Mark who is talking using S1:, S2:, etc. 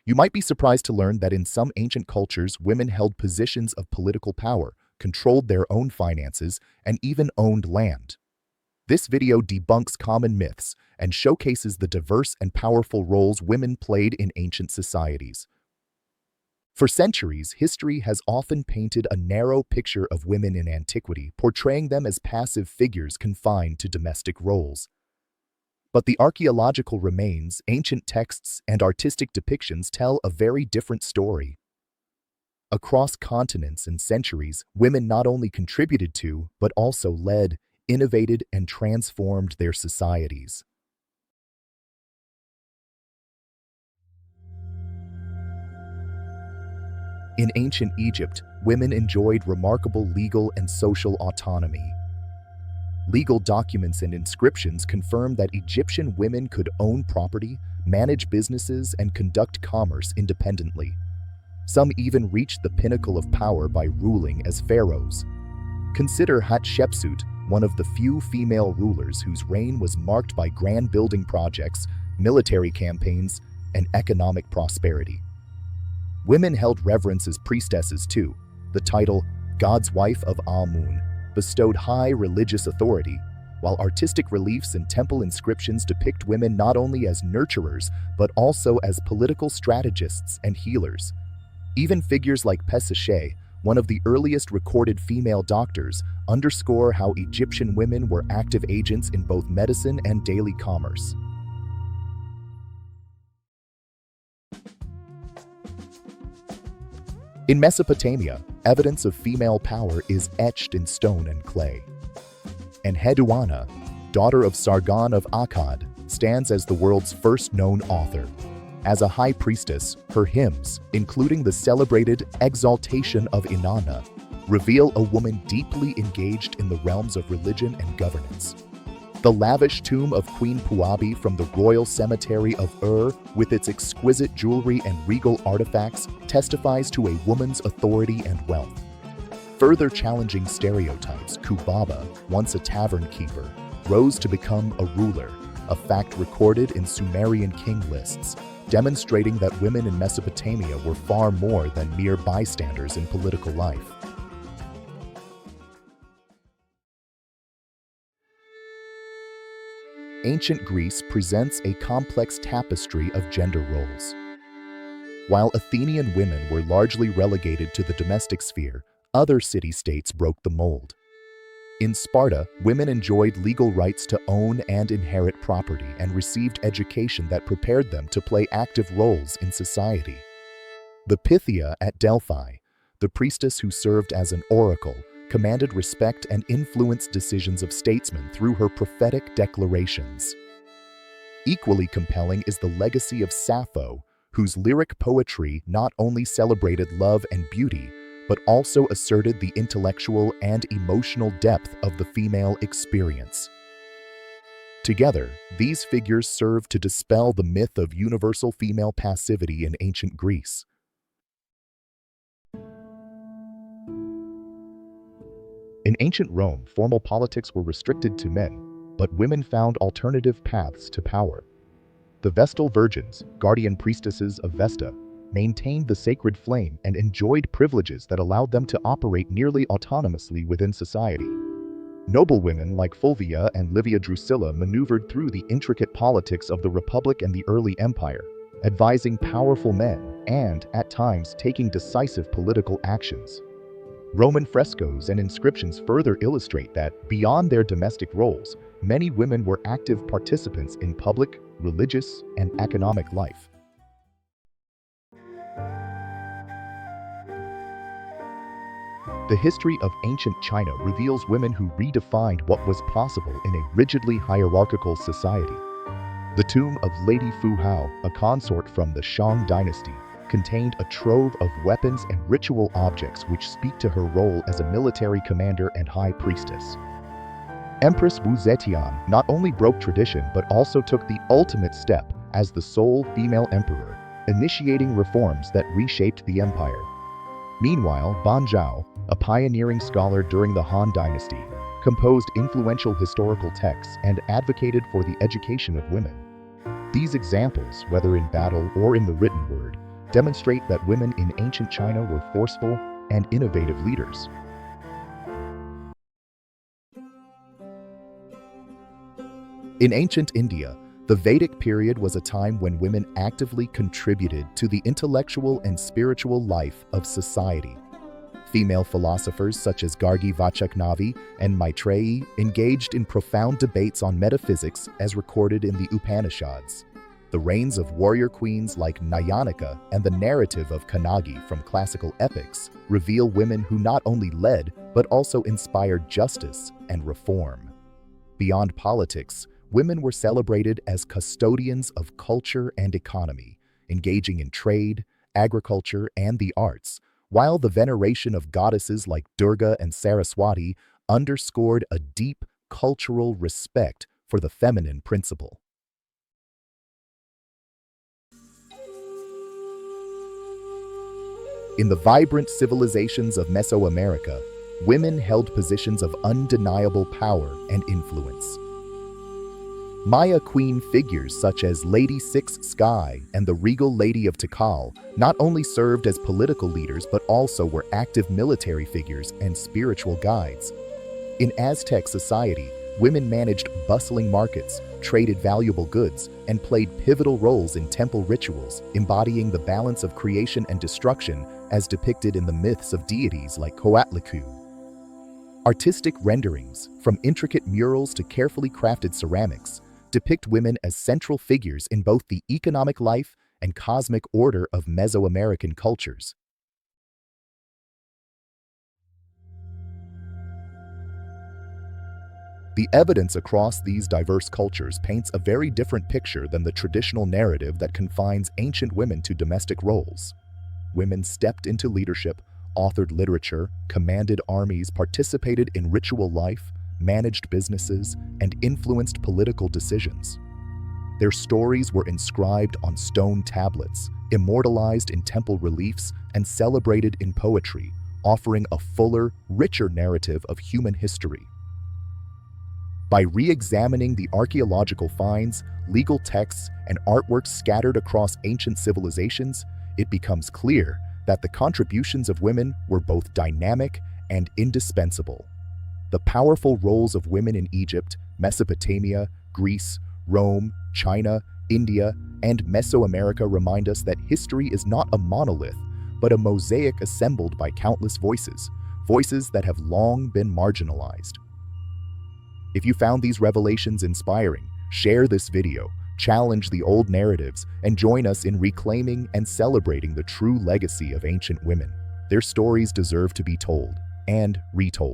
S1: You might be surprised to learn that in some ancient cultures, women held positions of political power, controlled their own finances, and even owned land. This video debunks common myths and showcases the diverse and powerful roles women played in ancient societies. For centuries, history has often painted a narrow picture of women in antiquity, portraying them as passive figures confined to domestic roles. But the archaeological remains, ancient texts, and artistic depictions tell a very different story. Across continents and centuries, women not only contributed to, but also led, innovated, and transformed their societies. In ancient Egypt, women enjoyed remarkable legal and social autonomy. Legal documents and inscriptions confirm that Egyptian women could own property, manage businesses, and conduct commerce independently. Some even reached the pinnacle of power by ruling as pharaohs. Consider Hatshepsut, one of the few female rulers whose reign was marked by grand building projects, military campaigns, and economic prosperity. Women held reverence as priestesses too. The title, God's Wife of Amun, bestowed high religious authority, while artistic reliefs and temple inscriptions depict women not only as nurturers, but also as political strategists and healers. Even figures like Pesaché, one of the earliest recorded female doctors, underscore how Egyptian women were active agents in both medicine and daily commerce. In Mesopotamia, evidence of female power is etched in stone and clay. Enheduanna, daughter of Sargon of Akkad, stands as the world's first known author. As a high priestess, her hymns, including the celebrated Exaltation of Inanna, reveal a woman deeply engaged in the realms of religion and governance. The lavish tomb of Queen Puabi from the royal cemetery of Ur, with its exquisite jewelry and regal artifacts, testifies to a woman's authority and wealth. Further challenging stereotypes, Kubaba, once a tavern keeper, rose to become a ruler, a fact recorded in Sumerian king lists, demonstrating that women in Mesopotamia were far more than mere bystanders in political life. Ancient Greece presents a complex tapestry of gender roles. While Athenian women were largely relegated to the domestic sphere, other city-states broke the mold. In Sparta, women enjoyed legal rights to own and inherit property and received education that prepared them to play active roles in society. The Pythia at Delphi, the priestess who served as an oracle, commanded respect and influenced decisions of statesmen through her prophetic declarations. Equally compelling is the legacy of Sappho, whose lyric poetry not only celebrated love and beauty, but also asserted the intellectual and emotional depth of the female experience. Together, these figures serve to dispel the myth of universal female passivity in ancient Greece. In ancient Rome, formal politics were restricted to men, but women found alternative paths to power. The Vestal Virgins, guardian priestesses of Vesta, maintained the sacred flame and enjoyed privileges that allowed them to operate nearly autonomously within society. Noblewomen like Fulvia and Livia Drusilla maneuvered through the intricate politics of the Republic and the early Empire, advising powerful men and, at times, taking decisive political actions. Roman frescoes and inscriptions further illustrate that, beyond their domestic roles, many women were active participants in public, religious, and economic life. The history of ancient China reveals women who redefined what was possible in a rigidly hierarchical society. The tomb of Lady Fu Hao, a consort from the Shang dynasty, contained a trove of weapons and ritual objects which speak to her role as a military commander and high priestess. Empress Wu Zetian not only broke tradition but also took the ultimate step as the sole female emperor, initiating reforms that reshaped the empire. Meanwhile, Ban Zhao, a pioneering scholar during the Han Dynasty, composed influential historical texts and advocated for the education of women. These examples, whether in battle or in the written word, demonstrate that women in ancient China were forceful and innovative leaders. In ancient India, the Vedic period was a time when women actively contributed to the intellectual and spiritual life of society. Female philosophers such as Gargi Vachaknavi and Maitreyi engaged in profound debates on metaphysics as recorded in the Upanishads. The reigns of warrior queens like Nayanika and the narrative of Kannagi from classical epics reveal women who not only led but also inspired justice and reform. Beyond politics, women were celebrated as custodians of culture and economy, engaging in trade, agriculture, and the arts, while the veneration of goddesses like Durga and Saraswati underscored a deep cultural respect for the feminine principle. In the vibrant civilizations of Mesoamerica, women held positions of undeniable power and influence. Maya queen figures such as Lady Six Sky and the regal Lady of Tikal not only served as political leaders but also were active military figures and spiritual guides. In Aztec society, women managed bustling markets, traded valuable goods, and played pivotal roles in temple rituals, embodying the balance of creation and destruction as depicted in the myths of deities like Coatlicue. Artistic renderings, from intricate murals to carefully crafted ceramics, depict women as central figures in both the economic life and cosmic order of Mesoamerican cultures. The evidence across these diverse cultures paints a very different picture than the traditional narrative that confines ancient women to domestic roles. Women stepped into leadership, authored literature, commanded armies, participated in ritual life, managed businesses, and influenced political decisions. Their stories were inscribed on stone tablets, immortalized in temple reliefs, and celebrated in poetry, offering a fuller, richer narrative of human history. By re-examining the archaeological finds, legal texts, and artworks scattered across ancient civilizations, it becomes clear that the contributions of women were both dynamic and indispensable. The powerful roles of women in Egypt, Mesopotamia, Greece, Rome, China, India, and Mesoamerica remind us that history is not a monolith, but a mosaic assembled by countless voices that have long been marginalized. If you found these revelations inspiring, share this video, challenge the old narratives, and join us in reclaiming and celebrating the true legacy of ancient women. Their stories deserve to be told and retold.